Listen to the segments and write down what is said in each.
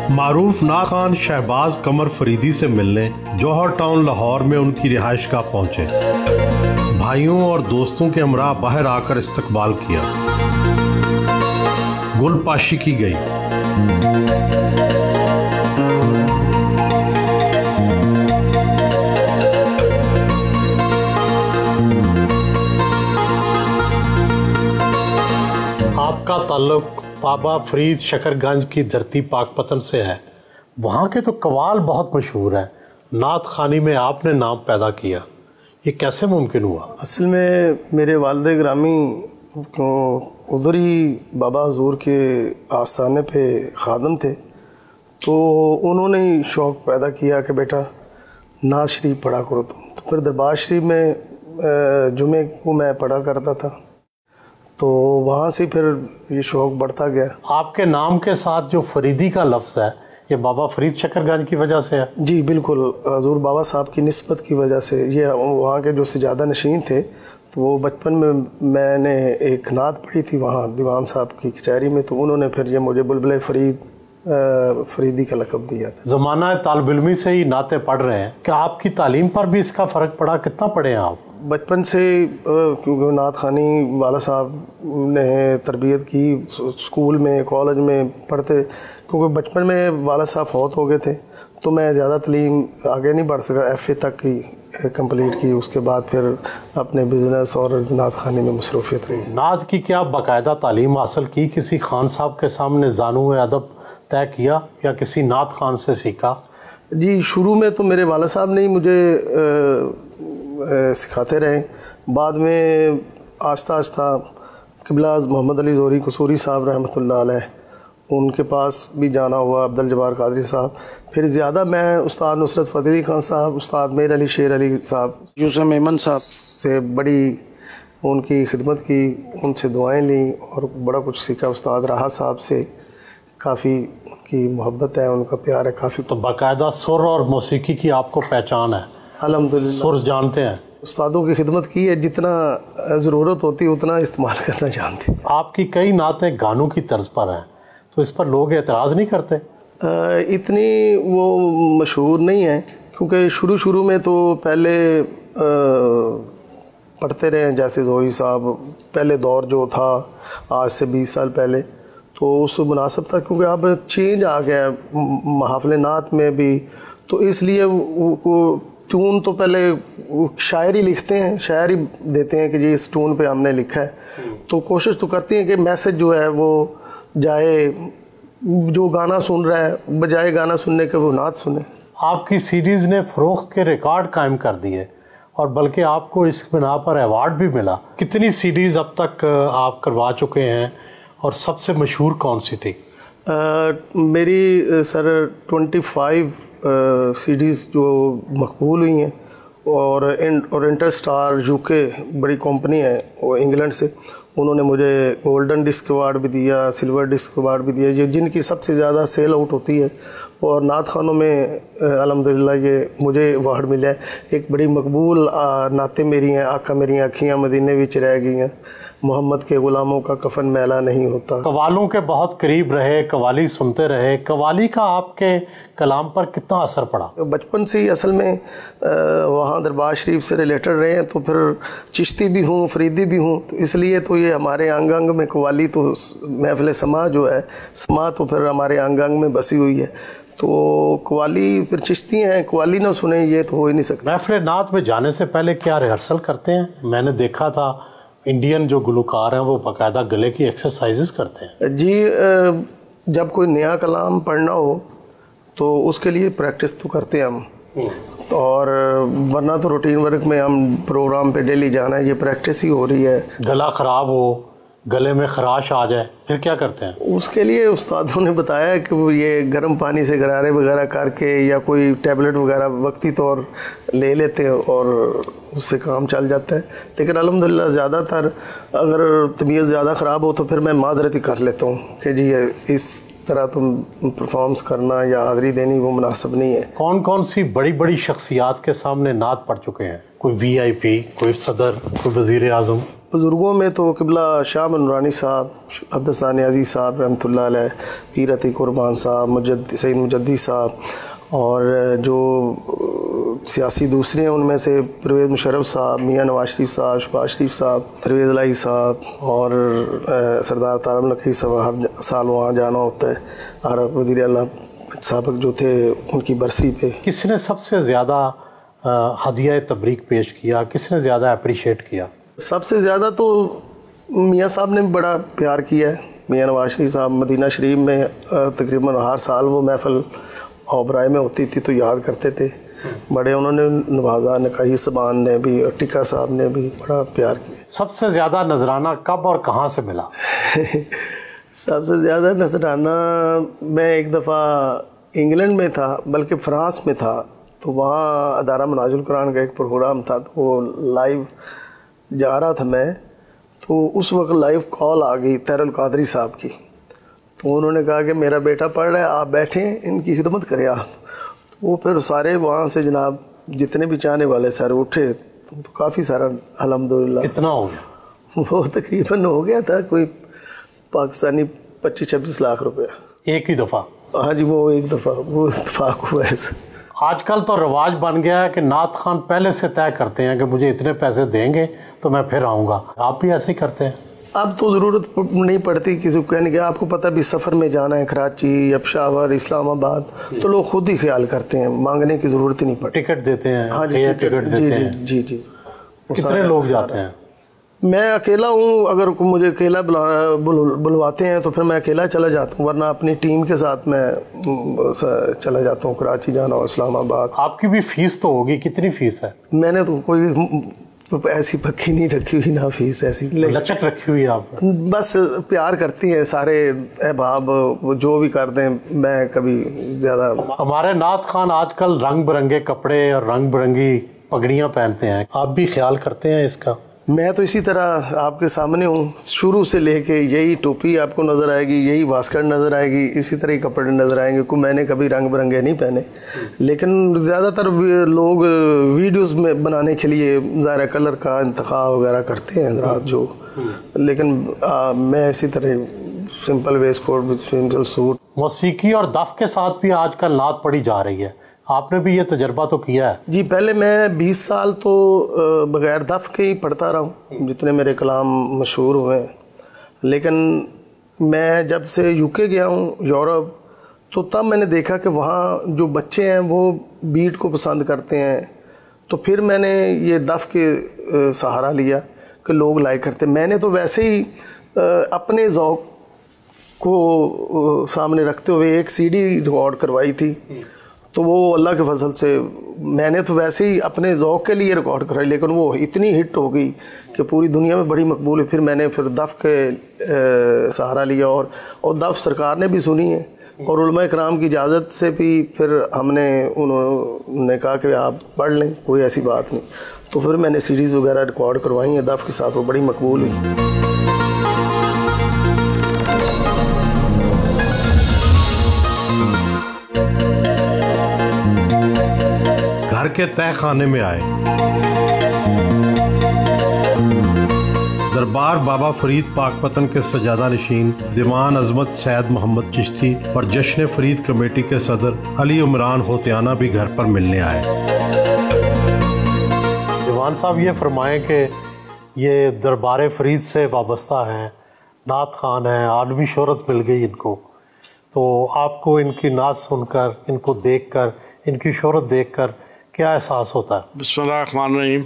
معروف ناخوان شہباز قمر فریدی سے ملنے جوہر ٹاؤن لاہور میں ان کی رہائش گاہ پہنچے۔ بھائیوں اور دوستوں کے ہمراہ باہر آ کر استقبال کیا، گل پاشی کی گئی۔ آپ کا تعلق بابا فرید شکر گنج کی دھرتی پاک پتن سے ہے، وہاں کے تو قوال بہت مشہور ہیں، نعت خوانی میں آپ نے نام پیدا کیا، یہ کیسے ممکن ہوا؟ اصل میں میرے والد گرامی ادھر ہی بابا حضور کے آستانے پہ خادم تھے، تو انہوں نے ہی شوق پیدا کیا کہ بیٹا نعت شریف پڑھا کرو تو پھر دربار شریف میں جمعے کو میں پڑھا کرتا تھا، تو وہاں سے پھر یہ شوق بڑھتا گیا۔ آپ کے نام کے ساتھ جو فریدی کا لفظ ہے یہ بابا فرید شکر گنج کی وجہ سے ہے؟ جی بالکل، حضور بابا صاحب کی نسبت کی وجہ سے۔ یہ وہاں کے جو سجادہ نشین تھے، تو وہ بچپن میں نے ایک نعت پڑھی تھی وہاں دیوان صاحب کی کچہری میں، تو انہوں نے پھر یہ مجھے بلبل فریدی کا لقب دیا تھا۔ زمانہ طالب علمی سے ہی نعتیں پڑھ رہے ہیں، کیا آپ کی تعلیم پر بھی اس کا فرق پڑا؟ کتنا پڑھے ہیں آپ؟ بچپن سے کیونکہ نعت خوانی والد صاحب نے تربیت کی، اسکول میں کالج میں پڑھتے، کیونکہ بچپن میں والد صاحب فوت ہو گئے تھے، تو میں زیادہ تعلیم آگے نہیں بڑھ سکا، ایف اے تک کی کمپلیٹ کی، اس کے بعد پھر اپنے بزنس اور نعت خوانی میں مصروفیت رہی۔ نعت کی کیا باقاعدہ تعلیم حاصل کی؟ کسی خان صاحب کے سامنے زانو ادب طے کیا یا کسی نعت خوان سے سیکھا؟ جی شروع میں تو میرے والد صاحب نے ہی مجھے سکھاتے رہے، بعد میں آہستہ آہستہ قبلہ محمد علی زوری قصوری صاحب رحمۃ اللہ علیہ ان کے پاس بھی جانا ہوا، عبدالجبار قادری صاحب، پھر زیادہ میں استاد نصرت فتح علی خان صاحب، استاد میر علی شیر علی صاحب، یوسف میمن صاحب سے بڑی ان کی خدمت کی، ان سے دعائیں لیں اور بڑا کچھ سیکھا۔ استاد راحت صاحب سے کافی ان کی محبت ہے، ان کا پیار ہے کافی۔ تو باقاعدہ سر اور موسیقی کی آپ کو پہچان ہے؟ الحمدللہ سر جانتے ہیں؟ استادوں کی خدمت کی ہے، جتنا ضرورت ہوتی اتنا استعمال کرنا جانتے۔ آپ کی کئی نعتیں گانوں کی طرز پر ہیں، تو اس پر لوگ اعتراض نہیں کرتے؟ اتنی وہ مشہور نہیں ہیں، کیونکہ شروع میں تو پہلے پڑھتے رہے ہیں، جیسے زوہی صاحب پہلے دور جو تھا آج سے 20 سال پہلے، تو اس مناسب تھا، کیونکہ اب چینج آ گیا ہے محافل نعت میں بھی، تو اس لیے وہ ٹون تو پہلے شاعری لکھتے ہیں، شاعری دیتے ہیں کہ جی اس ٹون پہ ہم نے لکھا ہے، تو کوشش تو کرتی ہیں کہ میسج جو ہے وہ جائے، جو گانا سن رہا ہے بجائے گانا سننے کے وہ نعت سنے۔ آپ کی سیڈیز نے فروخت کے ریکارڈ قائم کر دیے، اور بلکہ آپ کو اس بنا پر ایوارڈ بھی ملا۔ کتنی سیڈیز اب تک آپ کروا چکے ہیں اور سب سے مشہور کون سی تھی؟ میری سر 25 سیڈیز جو مقبول ہوئی ہیں، اور انٹر سٹار UK بڑی کمپنی ہے وہ انگلینڈ سے، انہوں نے مجھے گولڈن ڈسک ایوارڈ بھی دیا، سلور ڈسک ایوارڈ بھی دیا، یہ جن کی سب سے زیادہ سیل آؤٹ ہوتی ہے، اور نعت خوانوں میں الحمدللہ یہ مجھے ایوارڈ ملا ہے۔ ایک بڑی مقبول نعتیں میری ہیں، آقا میری آنکھیاں مدینے وچ رہ گئی ہیں، محمد کے غلاموں کا کفن میلا نہیں ہوتا۔ قوالوں کے بہت قریب رہے، قوالی سنتے رہے، قوالی کا آپ کے کلام پر کتنا اثر پڑا؟ بچپن سے ہی اصل میں وہاں دربار شریف سے ریلیٹڈ رہے ہیں، تو پھر چشتی بھی ہوں، فریدی بھی ہوں، تو اس لیے تو یہ ہمارے انگ انگ میں قوالی، تو محفل سما جو ہے، سما تو پھر ہمارے انگ انگ میں بسی ہوئی ہے، تو قوالی پھر چشتی ہیں، قوالی نہ سنیں یہ تو ہو ہی نہیں سکتا۔ محفل نعت میں جانے سے پہلے کیا ریہرسل کرتے ہیں؟ میں نے دیکھا تھا انڈین جو گلوکار ہیں وہ باقاعدہ گلے کی ایکسرسائزز کرتے ہیں۔ جی جب کوئی نیا کلام پڑھنا ہو تو اس کے لیے پریکٹس تو کرتے ہیں ہم، اور ورنہ تو روٹین ورک میں ہم پروگرام پہ ڈیلی جانا ہے، یہ پریکٹس ہی ہو رہی ہے۔ گلا خراب ہو، گلے میں خراش آ جائے، پھر کیا کرتے ہیں؟ اس کے لیے استادوں نے بتایا کہ وہ یہ گرم پانی سے غرارے وغیرہ کر کے یا کوئی ٹیبلٹ وغیرہ وقتی طور لے لیتے ہیں اور اس سے کام چل جاتا ہے، لیکن الحمدللہ زیادہ تر اگر طبیعت زیادہ خراب ہو تو پھر میں معذرت ہی کر لیتا ہوں کہ جی اس طرح تم پرفارمنس کرنا یا حاضری دینی وہ مناسب نہیں ہے۔ کون کون سی بڑی بڑی شخصیات کے سامنے نعت پڑھ چکے ہیں؟ کوئی VIP، کوئی صدر، کوئی وزیر اعظم؟ بزرگوں میں تو قبلہ شاہ نورانی صاحب، عبدالستان نیازی صاحب رحمۃ اللہ علیہ، پیر عتیق قربان صاحب، سید مجدی صاحب، اور جو سیاسی دوسرے ہیں ان میں سے پرویز مشرف صاحب، میاں نواز شریف صاحب، شہباز شریف صاحب، پرویز الہی صاحب، اور سردار طارق نقوی صاحب ہر سال وہاں جانا ہوتا ہے، اور وزیر اعلیٰ سابق جو تھے ان کی برسی پہ۔ کس نے سب سے زیادہ ہدیہ تبریک پیش کیا؟ کس نے زیادہ اپریشیٹ کیا؟ سب سے زیادہ تو میاں صاحب نے بڑا پیار کیا ہے۔ میاں نواز شریف صاحب مدینہ شریف میں تقریباً ہر سال وہ محفل اوبرائے میں ہوتی تھی تو یاد کرتے تھے، بڑے انہوں نے نوازا، نکائی سبان نے بھی، ٹکا صاحب نے بھی بڑا پیار کیا۔ سب سے زیادہ نذرانہ کب اور کہاں سے ملا؟ سب سے زیادہ نذرانہ میں ایک دفعہ انگلینڈ میں تھا، بلکہ فرانس میں تھا، تو وہاں ادارہ مناج القرآن کا ایک پروگرام تھا، تو وہ لائیو جا رہا تھا میں، تو اس وقت لائیو کال آ گئی طاہر القادری صاحب کی، تو انہوں نے کہا کہ میرا بیٹا پڑھ رہا ہے، آپ بیٹھیں ان کی خدمت کریں آپ۔ وہ پھر سارے وہاں سے جناب جتنے بھی چاہنے والے سارے اٹھے، تو کافی سارا الحمدللہ اتنا ہو گیا؟ وہ تقریباً ہو گیا تھا کوئی پاکستانی 25-26 لاکھ روپے ایک ہی دفعہ؟ ہاں جی، وہ ایک دفعہ وہ اتفاق ہوا ایسے۔ آج کل تو رواج بن گیا ہے کہ نعت خان پہلے سے طے کرتے ہیں کہ مجھے اتنے پیسے دیں گے تو میں پھر آؤں گا، آپ بھی ایسے ہی کرتے ہیں؟ اب تو ضرورت نہیں پڑتی کسی کو کہنے کی، آپ کو پتہ بھی سفر میں جانا ہے کراچی یا پشاور، اسلام آباد، تو لوگ خود ہی خیال کرتے ہیں، مانگنے کی ضرورت ہی نہیں پڑتی۔ ٹکٹ دیتے ہیں؟ ہاں جی، ٹکٹ دیتے ہیں؟ جی جی۔ کتنے لوگ جاتے ہیں؟ میں اکیلا ہوں، اگر مجھے اکیلا بلواتے ہیں تو پھر میں اکیلا چلا جاتا ہوں، ورنہ اپنی ٹیم کے ساتھ میں چلا جاتا ہوں، کراچی جانا اور اسلام آباد۔ آپ کی بھی فیس تو ہوگی، کتنی فیس ہے؟ میں نے تو کوئی ایسی پکی نہیں رکھی ہوئی، نہ فیس ایسی لچک رکھی ہوئی آپ؟ بس پیار کرتی ہیں سارے احباب، وہ جو بھی کر دیں، میں کبھی زیادہ۔ ہمارے نعت خان آج کل رنگ برنگے کپڑے اور رنگ برنگی پگڑیاں پہنتے ہیں، آپ بھی خیال کرتے ہیں اس کا؟ میں تو اسی طرح آپ کے سامنے ہوں، شروع سے لے کے یہی ٹوپی آپ کو نظر آئے گی، یہی واسکٹ نظر آئے گی، اسی طرح ہی کپڑے نظر آئیں گے، میں نے کبھی رنگ برنگے نہیں پہنے، لیکن زیادہ تر لوگ ویڈیوز میں بنانے کے لیے ظاہر کلر کا انتخاب وغیرہ کرتے ہیں حضرات جو، لیکن میں اسی طرح سمپل ویسٹ کوٹ، سمپل سوٹ۔ موسیقی اور دف کے ساتھ بھی آج کل نعت پڑھی جا رہی ہے، آپ نے بھی یہ تجربہ تو کیا ہے؟ جی، پہلے میں 20 سال تو بغیر دف کے ہی پڑھتا رہا ہوں، جتنے میرے کلام مشہور ہوئے ہیں، لیکن میں جب سے یو کے گیا ہوں یورپ، تو تب میں نے دیکھا کہ وہاں جو بچے ہیں وہ بیٹ کو پسند کرتے ہیں، تو پھر میں نے یہ دف کے سہارا لیا کہ لوگ لائک کرتے۔ میں نے تو ویسے ہی اپنے ذوق کو سامنے رکھتے ہوئے ایک CD ریکارڈ کروائی تھی، تو وہ اللہ کے فضل سے میں نے تو ویسے ہی اپنے ذوق کے لیے ریکارڈ کرائی، لیکن وہ اتنی ہٹ ہو گئی کہ پوری دنیا میں بڑی مقبول ہے۔ پھر میں نے دف کے سہارا لیا، اور دف سرکار نے بھی سنی ہے، اور علماء کرام کی اجازت سے بھی پھر ہم نے انہوں نے کہا کہ آپ پڑھ لیں، کوئی ایسی بات نہیں، تو پھر میں نے CDs وغیرہ ریکارڈ کروائی ہیں دف کے ساتھ، وہ بڑی مقبول ہوئی۔ گھر کے تہ خانے میں آئے، دربار بابا فرید پاک پتن کے سجادہ نشین دیوان عظمت سید محمد چشتی اور جشن فرید کمیٹی کے صدر علی عمران ہوتیانہ بھی گھر پر ملنے آئے۔ دیوان صاحب یہ فرمائیں کہ یہ دربار فرید سے وابستہ ہیں، نعت خان ہیں، عالمی شہرت مل گئی ان کو، تو آپ کو ان کی نعت سن کر، ان کو دیکھ کر، ان کی شہرت دیکھ کر کیا احساس ہوتا ہے؟ بسم اللہ الرحمن الرحیم۔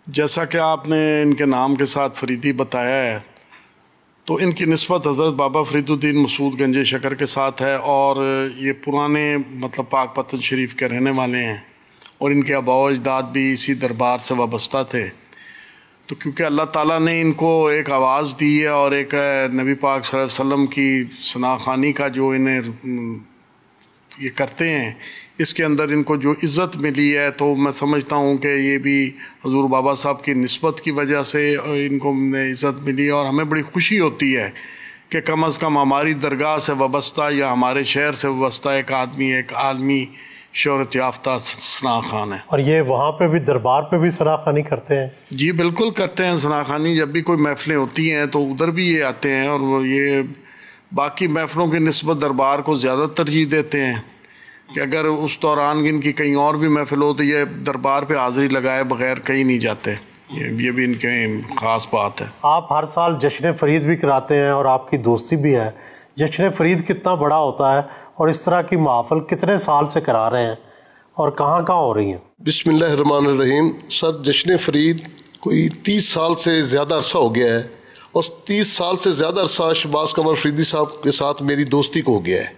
جیسا کہ آپ نے ان کے نام کے ساتھ فریدی بتایا ہے، تو ان کی نسبت حضرت بابا فرید الدین مسعود گنج شکر کے ساتھ ہے، اور یہ پرانے پاک پتن شریف کے رہنے والے ہیں، اور ان کے آباء و اجداد بھی اسی دربار سے وابستہ تھے۔ تو کیونکہ اللہ تعالیٰ نے ان کو ایک آواز دی ہے، اور ایک نبی پاک صلی اللہ علیہ وسلم کی ثنا خوانی کا جو انہیں یہ کرتے ہیں، اس کے اندر ان کو جو عزت ملی ہے، تو میں سمجھتا ہوں کہ یہ بھی حضور بابا صاحب کی نسبت کی وجہ سے ان کو عزت ملی، اور ہمیں بڑی خوشی ہوتی ہے کہ کم از کم ہماری درگاہ سے وابستہ یا ہمارے شہر سے وابستہ ایک آدمی ایک عالمی شہرت یافتہ ثنا خان ہیں. اور یہ وہاں پہ بھی دربار پہ بھی ثنا خوانی کرتے ہیں؟ جی بالکل کرتے ہیں ثنا خوانی. جب بھی کوئی محفلیں ہوتی ہیں تو ادھر بھی یہ آتے ہیں، اور وہ یہ باقی محفلوں کی نسبت دربار کو زیادہ ترجیح دیتے ہیں کہ اگر اس دوران ان کی کہیں اور بھی محفل ہو تو یہ دربار پہ حاضری لگائے بغیر کہیں نہیں جاتے. یہ بھی ان کے خاص بات ہے. آپ ہر سال جشن فرید بھی کراتے ہیں اور آپ کی دوستی بھی ہے. جشن فرید کتنا بڑا ہوتا ہے اور اس طرح کی محافل کتنے سال سے کرا رہے ہیں اور کہاں کہاں ہو رہی ہیں؟ بسم اللہ الرحمن الرحیم. سر جشن فرید کوئی 30 سال سے زیادہ عرصہ ہو گیا ہے، اور 30 سال سے زیادہ عرصہ شہباز قمر فریدی صاحب کے ساتھ میری دوستی کو ہو گیا ہے.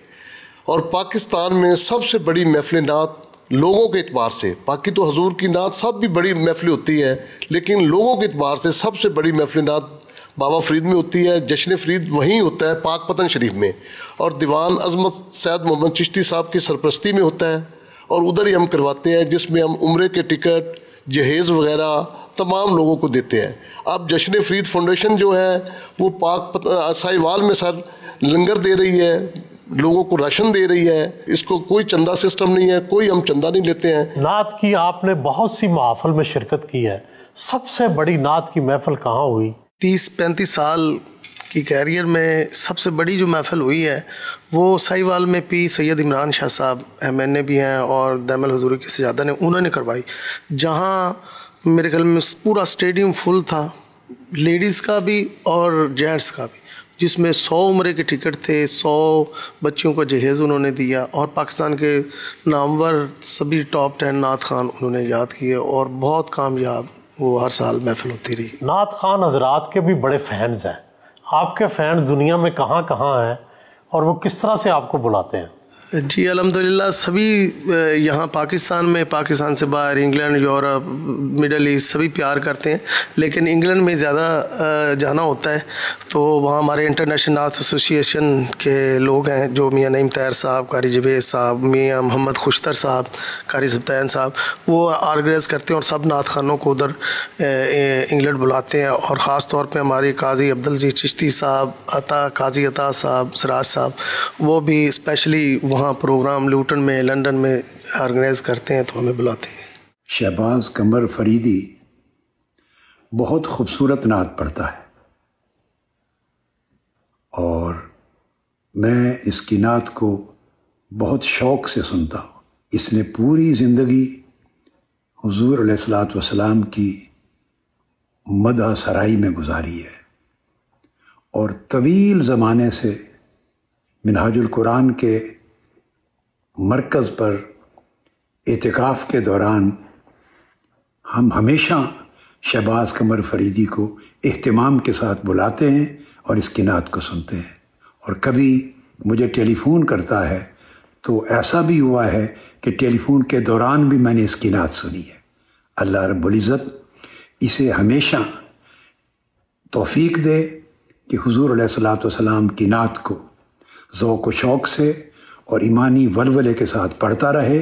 اور پاکستان میں سب سے بڑی محفل نعت لوگوں کے اعتبار سے، باقی تو حضور کی نعت سب بھی بڑی محفل ہوتی ہے، لیکن لوگوں کے اعتبار سے سب سے بڑی محفل نعت بابا فرید میں ہوتی ہے. جشن فرید وہیں ہوتا ہے پاک پتن شریف میں، اور دیوان عظمت سید محمد چشتی صاحب کی سرپرستی میں ہوتا ہے، اور ادھر ہی ہم کرواتے ہیں، جس میں ہم عمرے کے ٹکٹ، جہیز وغیرہ تمام لوگوں کو دیتے ہیں. اب جشن فرید فاؤنڈیشن جو ہے وہ سائی وال میں سر لنگر دے رہی ہے، لوگوں کو راشن دے رہی ہے. اس کو کوئی چندہ سسٹم نہیں ہے، کوئی ہم چندہ نہیں لیتے ہیں. نعت کی آپ نے بہت سی محافل میں شرکت کی ہے، سب سے بڑی نعت کی محفل کہاں ہوئی؟ 30-35 سال کی کیریئر میں سب سے بڑی جو محفل ہوئی ہے وہ سائی وال میں پی سید عمران شاہ صاحب MNA بھی ہیں اور دائم الحضور کے سجادہ نے انہوں نے کروائی، جہاں میرے خیال میں پورا اسٹیڈیم فل تھا، لیڈیز کا بھی اور جینٹس کا بھی، جس میں 100 عمرے کے ٹکٹ تھے، 100 بچیوں کا جہیز انہوں نے دیا، اور پاکستان کے نامور سبھی ٹاپ 10 نعت خان انہوں نے یاد کیے، اور بہت کامیاب وہ ہر سال محفل ہوتی رہی. نعت خان حضرات کے بھی بڑے فینز ہیں. آپ کے فینز دنیا میں کہاں کہاں ہیں اور وہ کس طرح سے آپ کو بلاتے ہیں؟ جی الحمدللہ سبھی یہاں پاکستان میں، پاکستان سے باہر انگلینڈ، یورپ، مڈل ایسٹ سبھی پیار کرتے ہیں، لیکن انگلینڈ میں زیادہ جانا ہوتا ہے تو وہاں ہمارے انٹرنیشنل نعت ایسوسیشن کے لوگ ہیں، جو میاں نعیم طاہر صاحب، قاری جوید صاحب، میاں محمد خوشتر صاحب، قاری سبطین صاحب، وہ آرگنائز کرتے ہیں اور سب نعت خانوں کو ادھر انگلینڈ بلاتے ہیں. اور خاص طور پہ ہمارے قاضی عبدالعزیز چشتی صاحب، قاضی عطا صاحب، سراج صاحب، وہ بھی اسپیشلی وہاں پروگرام لوٹن میں، لندن میں آرگنائز کرتے ہیں تو ہمیں بلاتے ہیں. شہباز قمر فریدی بہت خوبصورت نعت پڑھتا ہے، اور میں اس کی نعت کو بہت شوق سے سنتا ہوں. اس نے پوری زندگی حضور علیہ الصلوۃ والسلام کی مدح سرائی میں گزاری ہے، اور طویل زمانے سے منہاج القرآن کے مرکز پر اعتکاف کے دوران ہم ہمیشہ شہباز قمر فریدی کو اہتمام کے ساتھ بلاتے ہیں اور اس کی نعت کو سنتے ہیں. اور کبھی مجھے ٹیلی فون کرتا ہے تو ایسا بھی ہوا ہے کہ ٹیلی فون کے دوران بھی میں نے اس کی نعت سنی ہے. اللہ رب العزت اسے ہمیشہ توفیق دے کہ حضور علیہ الصلوۃ والسلام کی نعت کو ذوق و شوق سے اور ایمانی ولولے کے ساتھ پڑھتا رہے،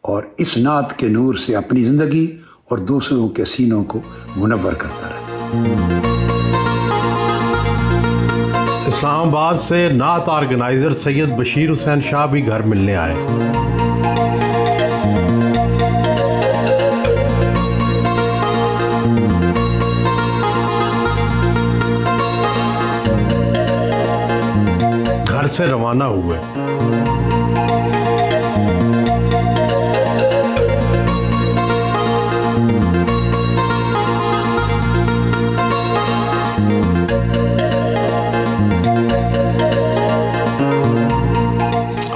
اور اس نعت کے نور سے اپنی زندگی اور دوسروں کے سینوں کو منور کرتا رہے. اسلام آباد سے نعت آرگنائزر سید بشیر حسین شاہ بھی گھر ملنے آئے. گھر سے روانہ ہوئے.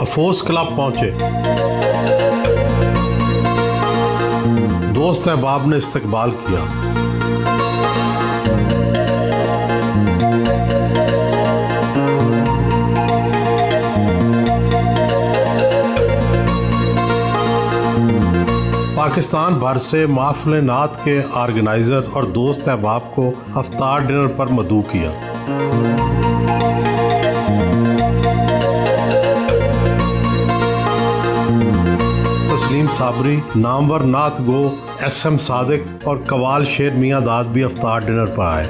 افوس کلب پہنچے. دوست احباب نے استقبال کیا. پاکستان بھر سے محفل نعت کے آرگنائزر اور دوست احباب کو افطار ڈنر پر مدعو کیا. تسلیم صابری، نامور نعت گو SM صادق اور قوال شیر میاں داد بھی افطار ڈنر پر آئے.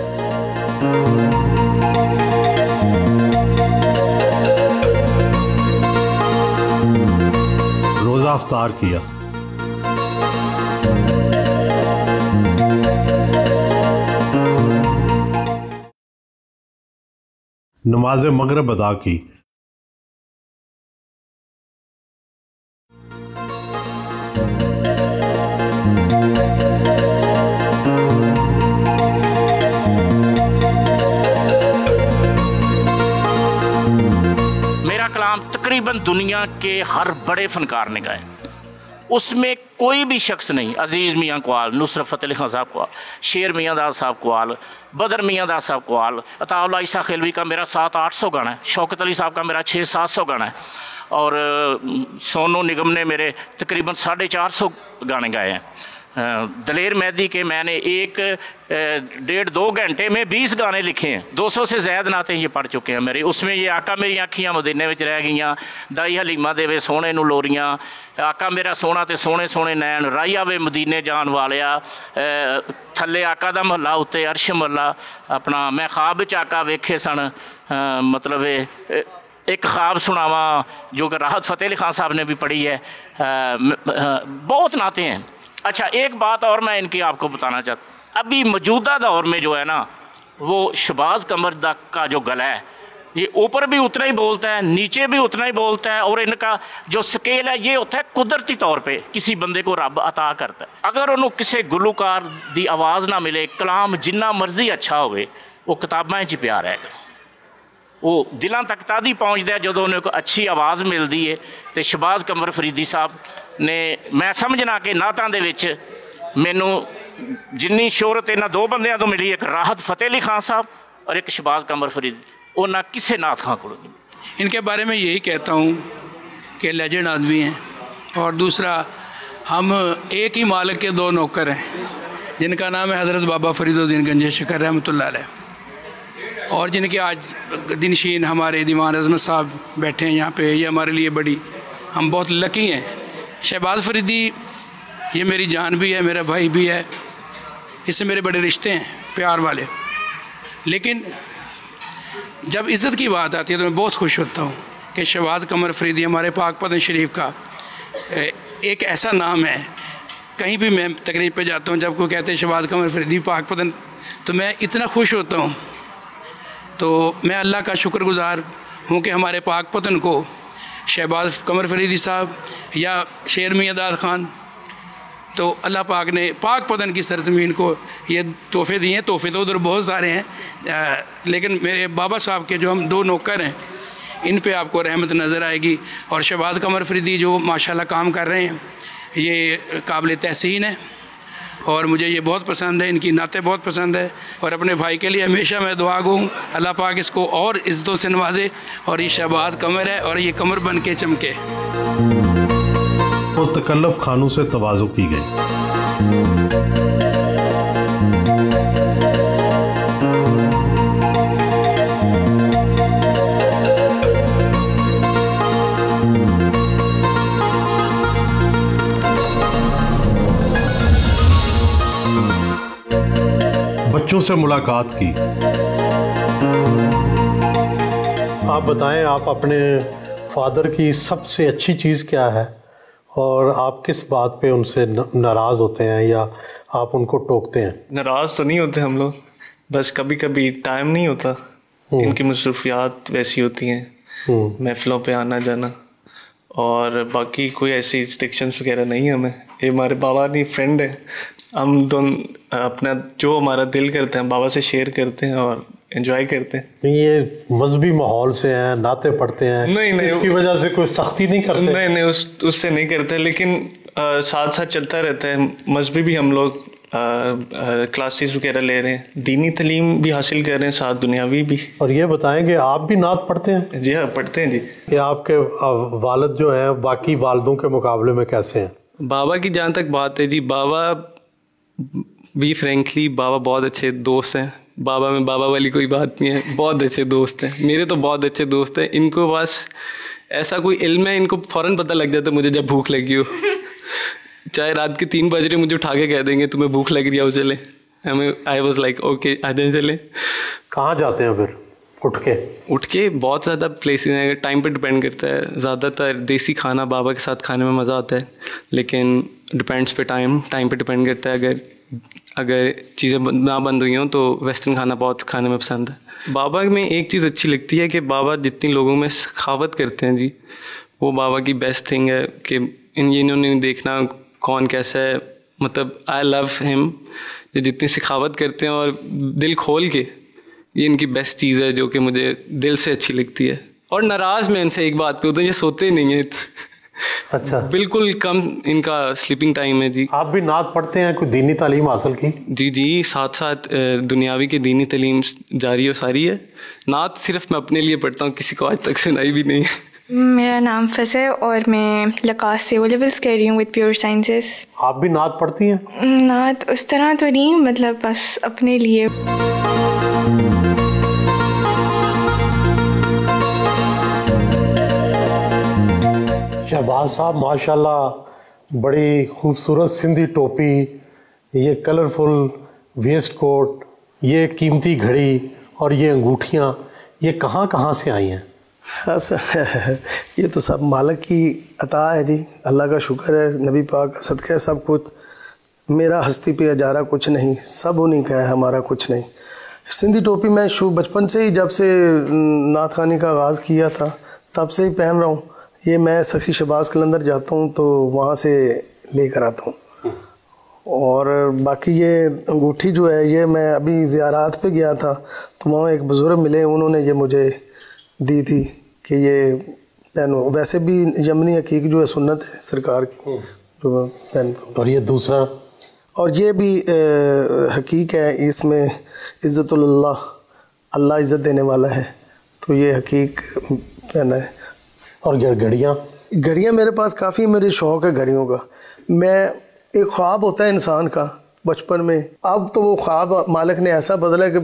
روزہ افطار کیا۔ نماز مغرب ادا کی۔ میرا کلام تقریباً دنیا کے ہر بڑے فنکار نے گائے، اس میں کوئی بھی شخص نہیں، عزیز میاں قوال، نصرت فتح علی خان صاحب قوال، شیر میاں داد صاحب قوال، بدر میاں داد صاحب قوال، عطا اللہ عیسیٰ خیلوی کا میرا 700-800 گانا ہے، شوکت علی صاحب کا میرا 600-700 گانا ہے، اور سونو نگم نے میرے تقریباً 450 گانے گائے ہیں۔ دلیر مہدی کے میں نے 1.5-2 گھنٹے میں 20 گانے لکھے ہیں، 200 سے زائد نعتیں یہ پڑھ چکے ہیں میرے۔ اس میں یہ آقا میری آنکھیاں مدینے وچ رہ گئیاں، دائی حلیمہ دے وے سونے نو لوریاں، آقا میرا سونا تے سونے سونے نین، رائی آوے مدینے جان والیا، تھلے آقا دا محلہ اتے عرش محلہ، اپنا میں خواب وچ آقا ویکھے سن، مطلب ایک خواب سناواں جو کہ راحت فتح علی خان صاحب نے بھی پڑھی ہے، بہت نعتیں ہیں۔ اچھا ایک بات اور میں ان کی آپ کو بتانا چاہتا ہوں، ابھی موجودہ دور میں جو ہے نا وہ شہباز قمر کا جو گلا ہے یہ اوپر بھی اتنا ہی بولتا ہے، نیچے بھی اتنا ہی بولتا ہے، اور ان کا جو سکیل ہے یہ ہوتا ہے قدرتی طور پہ کسی بندے کو رب عطا کرتا ہے۔ اگر انہوں کسی گلوکار دی آواز نہ ملے، کلام جنہ مرضی اچھا ہوئے، وہ کتاباں چ پیا رہے گا، وہ دلاں تک تادی پہنچتا ہے جدوں انہیں کو اچھی آواز ملتی ہے۔ تو شہباز قمر فریدی صاحب نے میں سمجھنا کہ نعتاں دے وچ مینوں جنی شہرت انہاں 2 بندیاں تو ملی، ایک راحت فتح علی خان صاحب اور ایک شہباز قمر فریدی، انہاں کسے نعت خاں کو نہیں۔ ان کے بارے میں یہی کہتا ہوں کہ لیجنڈ آدمی ہیں، اور دوسرا ہم ایک ہی مالک کے 2 نوکر ہیں جن کا نام ہے حضرت بابا فرید الدین گنج شکر رحمۃ اللہ علیہ، اور جن کے آج دنشین ہمارے دیوان عظمت صاحب بیٹھے ہیں یہاں پہ، یہ ہمارے لیے بڑی، ہم بہت لکی ہیں۔ شہباز فریدی یہ میری جان بھی ہے، میرا بھائی بھی ہے، اس سے میرے بڑے رشتے ہیں پیار والے، لیکن جب عزت کی بات آتی ہے تو میں بہت خوش ہوتا ہوں کہ شہباز قمر فریدی ہمارے پاک پتن شریف کا ایک ایسا نام ہے۔ کہیں بھی میں تقریب پہ جاتا ہوں، جب کوئی کہتے ہیں شہباز قمر فریدی پاک پتن، تو میں اتنا خوش ہوتا ہوں۔ تو میں اللہ کا شکر گزار ہوں کہ ہمارے پاک پتن کو شہباز قمر فریدی صاحب یا شیر میاں داد خان، تو اللہ پاک نے پاک پتن کی سرزمین کو یہ تحفے دیے ہیں۔ تحفے تو ادھر بہت سارے ہیں، لیکن میرے بابا صاحب کے جو ہم 2 نوکر ہیں ان پہ آپ کو رحمت نظر آئے گی۔ اور شہباز قمر فریدی جو ماشاءاللہ کام کر رہے ہیں یہ قابل تحسین ہے، اور مجھے یہ بہت پسند ہے، ان کی نعتیں بہت پسند ہے، اور اپنے بھائی کے لیے ہمیشہ میں دعا گو ہوں اللہ پاک اس کو اور عزتوں سے نوازے، اور یہ شہباز قمر ہے اور یہ قمر بن کے چمکے۔ وہ تکلف خانوں سے تواضع کی گئی۔ بچوں سے ملاقات کی۔ آپ بتائیں، آپ اپنے فادر کی سب سے اچھی چیز کیا ہے، اور آپ کس بات پہ ان سے ناراض ہوتے ہیں یا آپ ان کو ٹوکتے ہیں؟ ناراض تو نہیں ہوتے ہم لوگ، بس کبھی کبھی ٹائم نہیں ہوتا، ان کی مصروفیات ویسی ہوتی ہیں، محفلوں پہ آنا جانا، اور باقی کوئی ایسی ریسٹرکشنس وغیرہ نہیں ہیں ہمیں۔ یہ ہمارے بابا نہیں فرینڈ ہیں، ہم دونوں اپنا جو ہمارا دل کرتے ہیں بابا سے شیئر کرتے ہیں اور انجوائے کرتے ہیں۔ یہ مذہبی ماحول سے ہیں، نعتیں پڑھتے ہیں، نہیں اس کی وجہ سے کوئی سختی نہیں کرتے؟ نہیں اس سے نہیں کرتے، لیکن ساتھ ساتھ چلتا رہتا ہے۔ مذہبی بھی ہم لوگ کلاسز وغیرہ لے رہے ہیں، دینی تعلیم بھی حاصل کر رہے ہیں، ساتھ دنیاوی بھی۔ اور یہ بتائیں کہ آپ بھی نعت پڑھتے ہیں؟ جی ہاں پڑھتے ہیں جی۔ کہ آپ کے والد جو ہیں باقی والدوں کے مقابلے میں کیسے ہیں؟ بابا کی جہاں تک بات ہے جی، بابا بھی فرینکلی بابا بہت اچھے دوست ہیں، بابا میں بابا والی کوئی بات نہیں ہے، بہت اچھے دوست ہیں، میرے تو بہت اچھے دوست ہیں۔ ان کو بس ایسا کوئی علم ہے، ان کو فوراً پتہ لگ جاتا ہے مجھے جب بھوک لگی ہو، چاہے رات کے 3 بج رہے مجھے اٹھا کے کہہ دیں گے تمہیں بھوک لگ رہی ہے چلے، ہمیں آئی واز لائک اوکے آ جائیں چلیں۔ کہاں جاتے ہیں پھر اٹھ کے بہت زیادہ پلیسز ہیں, ٹائم پہ ڈپینڈ کرتا ہے. زیادہ تر دیسی کھانا بابا کے ساتھ کھانے میں مزہ آتا ہے, لیکن ڈپینڈس پہ ٹائم پہ ڈپینڈ کرتا ہے. اگر چیزیں نہ بند ہوئی ہوں تو ویسٹرن کھانا بہت کھانے میں پسند ہے. بابا میں ایک چیز اچھی لگتی ہے کہ بابا جتنی لوگوں میں سخاوت کرتے ہیں جی, وہ بابا کی بیسٹ تھنگ ہے کہ انہوں نے دیکھنا کون کیسا ہے. مطلب آئی لو ہم, جتنی سخاوت کرتے ہیں اور دل کھول کے, یہ ان کی بیسٹ چیز ہے جو کہ مجھے دل سے اچھی لگتی ہے. اور ناراض میں ان سے ایک بات پہ ہوتا ہوں, یہ سوتے نہیں ہیں. اچھا, بالکل کم ان کا سلیپنگ ٹائم ہے. جی آپ بھی نعت پڑھتے ہیں, کوئی دینی تعلیم حاصل کی؟ جی ساتھ ساتھ دنیاوی کی دینی تعلیم جاری و ساری ہے. نعت صرف میں اپنے لیے پڑھتا ہوں, کسی کو آج تک سنائی بھی نہیں. میرا نام فضل ہے اور میں لکاس سے او لیولس کر رہی ہوں وتھ پیور سائنسز. آپ بھی نعت پڑھتی ہیں؟ نعت اس طرح تو نہیں, مطلب بس اپنے لیے. شہباز صاحب ماشاءاللہ بڑی خوبصورت سندھی ٹوپی, یہ کلرفل ویسٹ کوٹ, یہ قیمتی گھڑی اور یہ انگوٹھیاں, یہ کہاں کہاں سے آئی ہیں؟ یہ تو سب مالک کی عطا ہے جی, اللہ کا شکر ہے, نبی پاک کا صدقہ ہے سب کچھ. میرا ہستی پہ اجارہ کچھ نہیں, سب انہیں کا ہے, ہمارا کچھ نہیں. سندھی ٹوپی میں بچپن سے ہی جب سے نعت خوانی کا آغاز کیا تھا تب سے ہی پہن رہا ہوں. یہ میں سخی شہباز قلندر جاتا ہوں تو وہاں سے لے کر آتا ہوں. اور باقی یہ انگوٹھی جو ہے یہ میں ابھی زیارات پہ گیا تھا تو وہاں ایک بزرگ ملے, انہوں نے یہ مجھے دی تھی کہ یہ پہنو. ویسے بھی یمنی حقیق جو ہے سنت ہے سرکار کی جو میں پہنتا ہوں. اور یہ دوسرا, اور یہ بھی حقیق ہے, اس میں عزت اللہ, اللہ عزت دینے والا ہے, تو یہ حقیق پہنا ہے. اور گھڑیاں میرے پاس کافی, میرے شوق ہے گھڑیوں کا. میں ایک خواب ہوتا ہے انسان کا بچپن میں, اب تو وہ خواب مالک نے ایسا بدلا کہ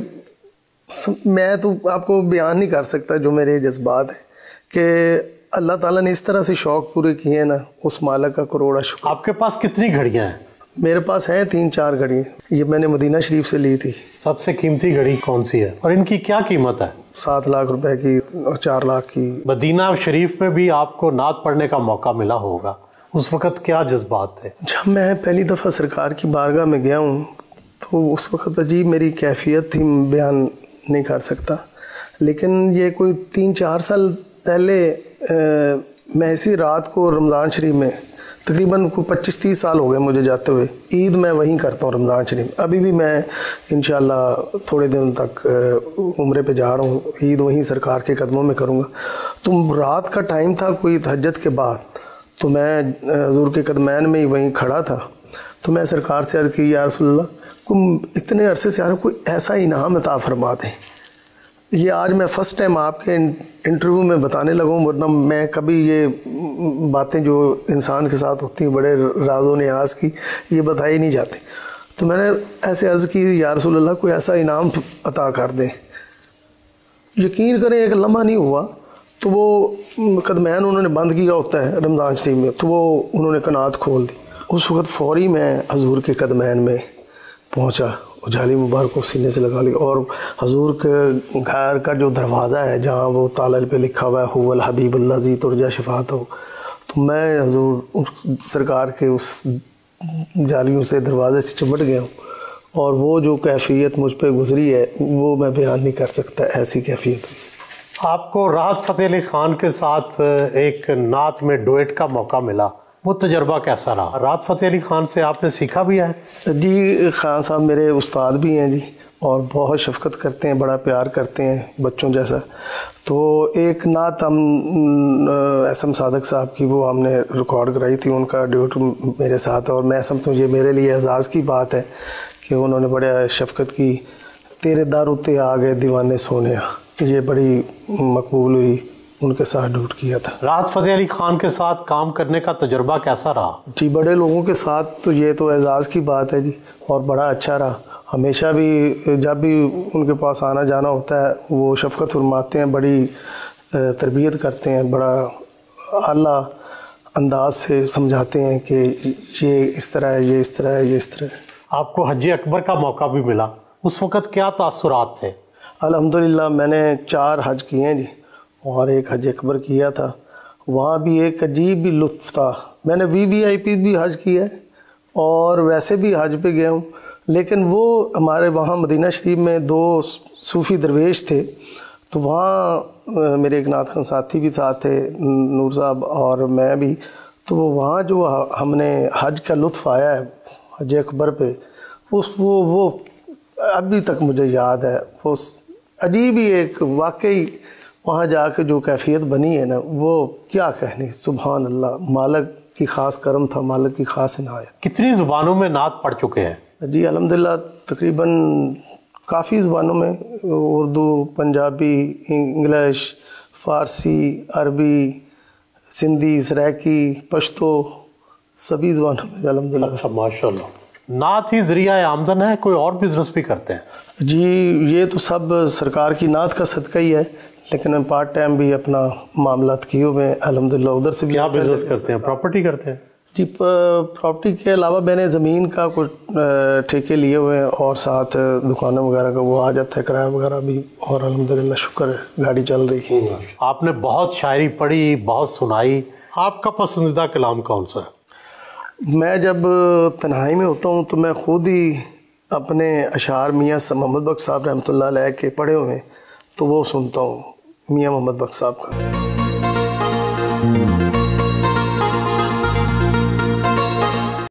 میں تو آپ کو بیان نہیں کر سکتا جو میرے جذبات ہیں, کہ اللہ تعالیٰ نے اس طرح سے شوق پورے کیے ہیں نا, اس مالک کا کروڑا شکر. آپ کے پاس کتنی گھڑیاں ہیں؟ میرے پاس ہیں 3-4 گھڑیاں, یہ میں نے مدینہ شریف سے لی تھی. سب سے قیمتی گھڑی کون سی ہے اور ان کی کیا قیمت ہے؟ 7 لاکھ روپے کی اور 4 لاکھ کی. مدینہ شریف میں بھی آپ کو نعت پڑھنے کا موقع ملا ہوگا, اس وقت کیا جذبات تھے؟ جب میں پہلی دفعہ سرکار کی بارگاہ میں گیا ہوں تو اس وقت عجیب میری کیفیت تھی, بیان نہیں کر سکتا. لیکن یہ کوئی 3-4 سال پہلے میں اسی رات کو رمضان شریف میں, تقریباً کوئی 25-30 سال ہو گئے مجھے جاتے ہوئے, عید میں وہیں کرتا ہوں رمضان شریف. ابھی بھی میں انشاءاللہ تھوڑے دن تک عمرے پہ جا رہا ہوں, عید وہیں سرکار کے قدموں میں کروں گا. تو رات کا ٹائم تھا کوئی تہجد کے بعد, تو میں حضور کے قدمین میں ہی وہیں کھڑا تھا. تو میں سرکار سے عرض کی, یا رسول اللہ, کوئی اتنے عرصے سے آ رہا, کوئی ایسا انعام عطا فرما دیں. یہ آج میں فرسٹ ٹائم آپ کے انٹرویو میں بتانے لگا ہوں, ورنہ میں کبھی یہ باتیں جو انسان کے ساتھ ہوتی ہیں بڑے راز و نیاز کی, یہ بتائی نہیں جاتی. تو میں نے ایسے عرض کی, یا رسول اللہ کوئی ایسا انعام عطا کر دیں. یقین کریں ایک لمحہ نہیں ہوا تو وہ قدمین انہوں نے بند کیا ہوتا ہے رمضان شریف میں, تو وہ انہوں نے قنات کھول دی. اس وقت فوری میں حضور کے قدمین میں پہنچا, جھالی مبارک کو سینے سے لگا لی, اور حضور کے گھر کا جو دروازہ ہے جہاں وہ تالا پہ لکھا ہوا ہے هو الحبیب الذی ترجی شفاعتہ, تو میں حضور سرکار کے اس جالیوں سے دروازے سے چمٹ گیا ہوں. اور وہ جو کیفیت مجھ پہ گزری ہے وہ میں بیان نہیں کر سکتا, ایسی کیفیت ہوئی. آپ کو راحت فتح علی خان کے ساتھ ایک نعت میں ڈویٹ کا موقع ملا, وہ تجربہ کیسا رہا؟ راحت فتح علی خان سے آپ نے سیکھا بھی ہے؟ جی, خان صاحب میرے استاد بھی ہیں جی, اور بہت شفقت کرتے ہیں, بڑا پیار کرتے ہیں بچوں جیسا. تو ایک نعت ہم ایس ایم صادق صاحب کی وہ ہم نے ریکارڈ کرائی تھی, ان کا ڈیوٹ میرے ساتھ, اور میں سمجھتا ہوں یہ میرے لیے اعزاز کی بات ہے کہ انہوں نے بڑے شفقت کی. تیرے دارو تے آ گئے دیوانے سونیا, یہ بڑی مقبول ہوئی, ان کے ساتھ ڈیوٹ کیا تھا. راحت فتح علی خان کے ساتھ کام کرنے کا تجربہ کیسا رہا؟ جی, بڑے لوگوں کے ساتھ تو یہ تو اعزاز کی بات ہے جی, اور بڑا اچھا رہا. ہمیشہ بھی جب بھی ان کے پاس آنا جانا ہوتا ہے وہ شفقت فرماتے ہیں, بڑی تربیت کرتے ہیں, بڑا اعلیٰ انداز سے سمجھاتے ہیں کہ یہ اس طرح ہے, یہ اس طرح ہے, یہ اس طرح ہے. آپ کو حج اکبر کا موقع بھی ملا, اس وقت کیا تاثرات تھے؟ الحمدللہ میں نے 4 حج کیے ہیں جی، اور ایک حج اکبر کیا تھا. وہاں بھی ایک عجیب ہی لطف تھا. میں نے VVIP بھی حج کیا ہے اور ویسے بھی حج پہ گیا ہوں. لیکن وہ ہمارے وہاں مدینہ شریف میں 2 صوفی درویش تھے، تو وہاں میرے ایک نعت خواں ساتھی بھی ساتھ تھے، نور صاحب اور میں بھی. تو وہاں جو ہم نے حج کا لطف آیا ہے حج اکبر پہ، وہ ابھی تک مجھے یاد ہے. وہ عجیب ہی ایک واقعی وہاں جا کے جو کیفیت بنی ہے نا، وہ کیا کہنی. سبحان اللہ، مالک کی خاص کرم تھا، مالک کی خاص عنایت. کتنی زبانوں میں نعت پڑھ چکے ہیں؟ جی الحمدللہ تقریباً کافی زبانوں میں، اردو، پنجابی، انگلش، فارسی، عربی، سندھی، سرائکی، پشتو، سبھی زبانوں میں الحمدللہ. اچھا ماشاء اللہ. نعت ہی ذریعہ آمدن ہے، کوئی اور بزنس بھی کرتے ہیں؟ جی یہ تو سب سرکار کی نعت کا صدقہ ہی ہے، لیکن میں پارٹ ٹائم بھی اپنا معاملات کیے ہوئے ہیں الحمدللہ. ادھر سے بھی کیا بزنس کرتے ہیں؟ پراپرٹی کرتے ہیں؟ جی پراپرٹی کے علاوہ میں نے زمین کا کچھ ٹھیکے لیے ہوئے ہیں، اور ساتھ دکانیں وغیرہ کا وہ آ جاتا ہے کرایہ وغیرہ بھی، اور الحمدللہ شکر ہے گاڑی چل رہی ہے. آپ نے بہت شاعری پڑھی، بہت سنائی. آپ کا پسندیدہ کلام کون سا ہے؟ میں جب تنہائی میں ہوتا ہوں تو میں خود ہی اپنے اشعار میاں محمد بخش صاحب رحمۃ اللہ علیہ کے پڑھے ہوئے ہیں تو وہ سنتا ہوں، میاں محمد بخش صاحب کا.